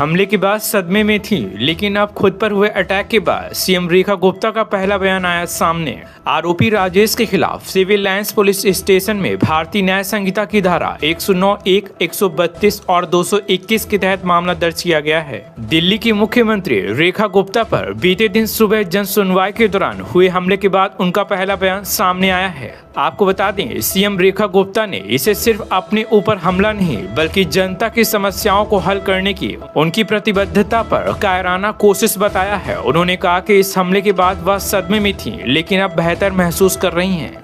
हमले के बाद सदमे में थी, लेकिन अब खुद पर हुए अटैक के बाद सीएम रेखा गुप्ता का पहला बयान आया सामने। आरोपी राजेश के खिलाफ सिविल लाइंस पुलिस स्टेशन में भारतीय न्याय संहिता की धारा 109(1), 132 और 221 के तहत मामला दर्ज किया गया है। दिल्ली की मुख्यमंत्री रेखा गुप्ता पर बीते दिन सुबह जन सुनवाई के दौरान हुए हमले के बाद उनका पहला बयान सामने आया है। आपको बता दें, सीएम रेखा गुप्ता ने इसे सिर्फ अपने ऊपर हमला नहीं बल्कि जनता की समस्याओं को हल करने की उनकी प्रतिबद्धता पर कायराना कोशिश बताया है। उन्होंने कहा कि इस हमले के बाद वह सदमे में थी, लेकिन अब बेहतर महसूस कर रही हैं।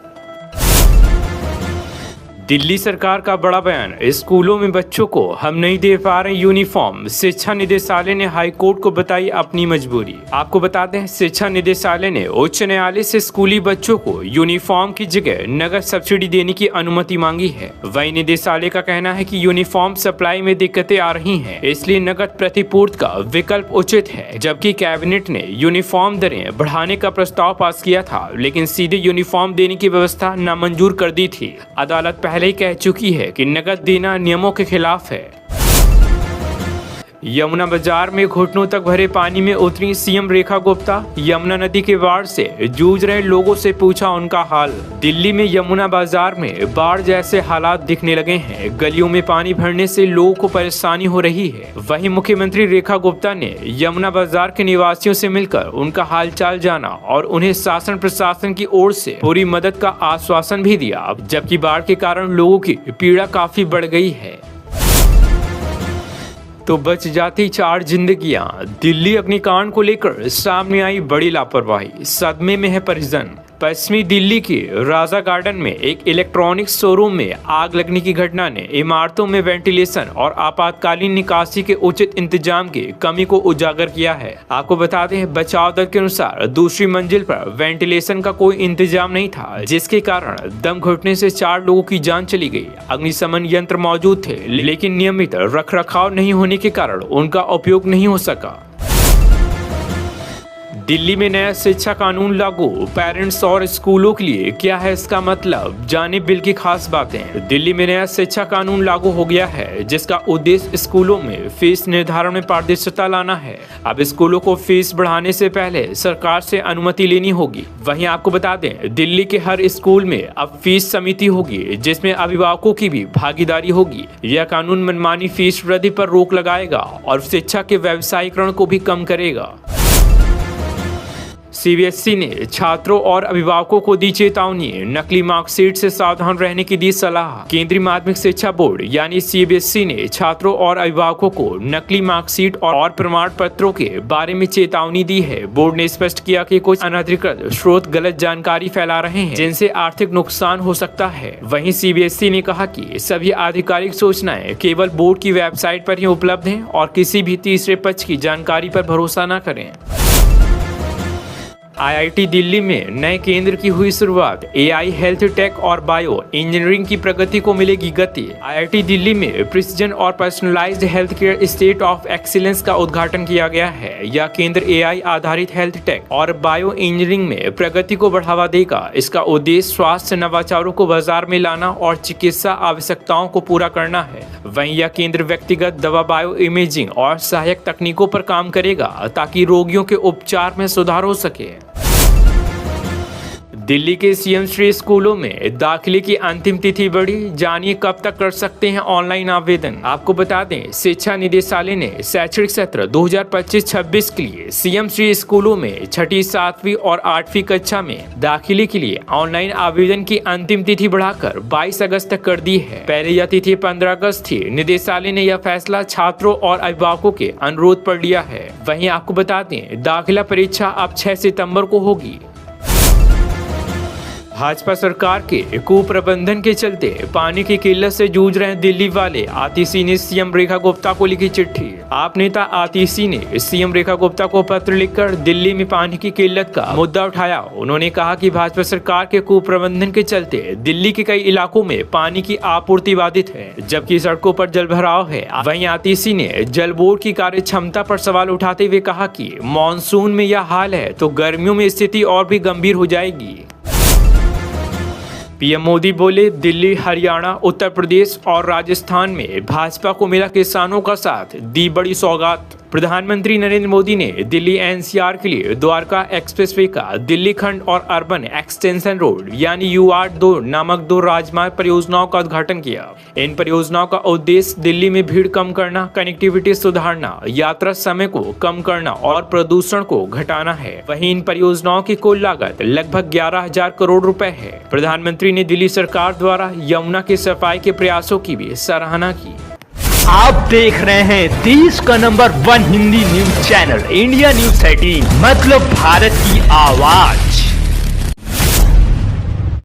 दिल्ली सरकार का बड़ा बयान, स्कूलों में बच्चों को हम नहीं दे पा रहे यूनिफॉर्म। शिक्षा निदेशालय ने हाई कोर्ट को बताई अपनी मजबूरी। आपको बता दें, शिक्षा निदेशालय ने उच्च न्यायालय से स्कूली बच्चों को यूनिफॉर्म की जगह नगद सब्सिडी देने की अनुमति मांगी है। वहीं निदेशालय का कहना है कि यूनिफॉर्म सप्लाई में दिक्कतें आ रही हैं, इसलिए नगद प्रतिपूर्ति का विकल्प उचित है। जबकि कैबिनेट ने यूनिफॉर्म दरें बढ़ाने का प्रस्ताव पास किया था, लेकिन सीधे यूनिफॉर्म देने की व्यवस्था नामंजूर कर दी थी। अदालत पहले ही कह चुकी है कि नकद देना नियमों के खिलाफ है। यमुना बाजार में घुटनों तक भरे पानी में उतरी सीएम रेखा गुप्ता। यमुना नदी के बाढ़ से जूझ रहे लोगों से पूछा उनका हाल। दिल्ली में यमुना बाजार में बाढ़ जैसे हालात दिखने लगे हैं। गलियों में पानी भरने से लोगों को परेशानी हो रही है। वहीं मुख्यमंत्री रेखा गुप्ता ने यमुना बाजार के निवासियों से मिलकर उनका हालचाल जाना और उन्हें शासन प्रशासन की ओर से पूरी मदद का आश्वासन भी दिया, जबकि बाढ़ के कारण लोगों की पीड़ा काफी बढ़ गई है। तो बच जाती 4 जिंदगियां। दिल्ली अग्निकांड को लेकर सामने आई बड़ी लापरवाही, सदमे में है परिजन। पश्चिमी दिल्ली के राजा गार्डन में एक इलेक्ट्रॉनिक्स शोरूम में आग लगने की घटना ने इमारतों में वेंटिलेशन और आपातकालीन निकासी के उचित इंतजाम की कमी को उजागर किया है। आपको बता दें, बचाव दल के अनुसार दूसरी मंजिल पर वेंटिलेशन का कोई इंतजाम नहीं था, जिसके कारण दम घुटने से 4 लोगों की जान चली गई। अग्निशमन यंत्र मौजूद थे, लेकिन नियमित रखरखाव नहीं होने के कारण उनका उपयोग नहीं हो सका। दिल्ली में नया शिक्षा कानून लागू, पेरेंट्स और स्कूलों के लिए क्या है इसका मतलब, जाने बिल की खास बातें। दिल्ली में नया शिक्षा कानून लागू हो गया है, जिसका उद्देश्य स्कूलों में फीस निर्धारण में पारदर्शिता लाना है। अब स्कूलों को फीस बढ़ाने से पहले सरकार से अनुमति लेनी होगी। वहीं आपको बता दें, दिल्ली के हर स्कूल में अब फीस समिति होगी, जिसमें अभिभावकों की भी भागीदारी होगी। यह कानून मनमानी फीस वृद्धि पर रोक लगाएगा और शिक्षा के व्यवसायीकरण को भी कम करेगा। सीबीएसई ने छात्रों और अभिभावकों को दी चेतावनी, नकली मार्कशीट से सावधान रहने की दी सलाह। केंद्रीय माध्यमिक शिक्षा बोर्ड यानी सीबीएसई ने छात्रों और अभिभावकों को नकली मार्कशीट और प्रमाण पत्रों के बारे में चेतावनी दी है। बोर्ड ने स्पष्ट किया कि कुछ अनधिकृत स्रोत गलत जानकारी फैला रहे हैं, जिनसे आर्थिक नुकसान हो सकता है। वहीं सीबीएसई ने कहा कि सभी आधिकारिक सूचनाएं केवल बोर्ड की वेबसाइट पर ही उपलब्ध हैं और किसी भी तीसरे पक्ष की जानकारी पर भरोसा न करें। आईआईटी दिल्ली में नए केंद्र की हुई शुरुआत। एआई, हेल्थ टेक और बायो इंजीनियरिंग की प्रगति को मिलेगी गति। आईआईटी दिल्ली में प्रिसिजन और personalised health care state of excellence का उद्घाटन किया गया है। यह केंद्र एआई आधारित हेल्थ टेक और बायो इंजीनियरिंग में प्रगति को बढ़ावा देगा। इसका उद्देश्य स्वास्थ्य नवाचारों को बाजार में लाना और चिकित्सा आवश्यकताओं को पूरा करना है। वहीं यह केंद्र व्यक्तिगत दवा, बायो इमेजिंग और सहायक तकनीकों पर काम करेगा, ताकि रोगियों के उपचार में सुधार हो सके। दिल्ली के सीएम श्री स्कूलों में दाखिले की अंतिम तिथि बढ़ी, जानिए कब तक कर सकते हैं ऑनलाइन आवेदन। आपको बता दें, शिक्षा निदेशालय ने शैक्षणिक सत्र 2025-26 के लिए सीएम श्री स्कूलों में 6ठी, 7वीं और 8वीं कक्षा में दाखिले के लिए ऑनलाइन आवेदन की अंतिम तिथि बढ़ाकर 22 अगस्त तक कर दी है। पहले यह तिथि 15 अगस्त थी। निदेशालय ने यह फैसला छात्रों और अभिभावकों के अनुरोध पर लिया है। वहीं आपको बता दें, दाखिला परीक्षा अब 6 सितंबर को होगी। भाजपा सरकार के कुप्रबंधन के चलते पानी की किल्लत से जूझ रहे दिल्ली वाले। आतिशी ने सीएम रेखा गुप्ता को लिखी चिट्ठी। आप नेता आतिशी ने सीएम रेखा गुप्ता को पत्र लिखकर दिल्ली में पानी की किल्लत का मुद्दा उठाया। उन्होंने कहा कि भाजपा सरकार के कुप्रबंधन के चलते दिल्ली के कई इलाकों में पानी की आपूर्ति बाधित है, जबकि सड़कों पर जलभराव है। वहीं आतिशी ने जल बोर्ड की कार्य क्षमता पर सवाल उठाते हुए कहा कि मानसून में यह हाल है तो गर्मियों में स्थिति और भी गंभीर हो जाएगी। पीएम मोदी बोले, दिल्ली, हरियाणा, उत्तर प्रदेश और राजस्थान में भाजपा को मिला किसानों का साथ, दी बड़ी सौगात। प्रधानमंत्री नरेंद्र मोदी ने दिल्ली एनसीआर के लिए द्वारका एक्सप्रेसवे का दिल्ली खंड और अर्बन एक्सटेंशन रोड यानी UR2 नामक 2 राजमार्ग परियोजनाओं का उद्घाटन किया। इन परियोजनाओं का उद्देश्य दिल्ली में भीड़ कम करना, कनेक्टिविटी सुधारना, यात्रा समय को कम करना और प्रदूषण को घटाना है। वहीं इन परियोजनाओं की कुल लागत लगभग 11,000 करोड़ रुपए है। प्रधानमंत्री ने दिल्ली सरकार द्वारा यमुना की सफाई के प्रयासों की भी सराहना की। आप देख रहे हैं देश का number 1 Hindi news channel India news 13, मतलब भारत की आवाज।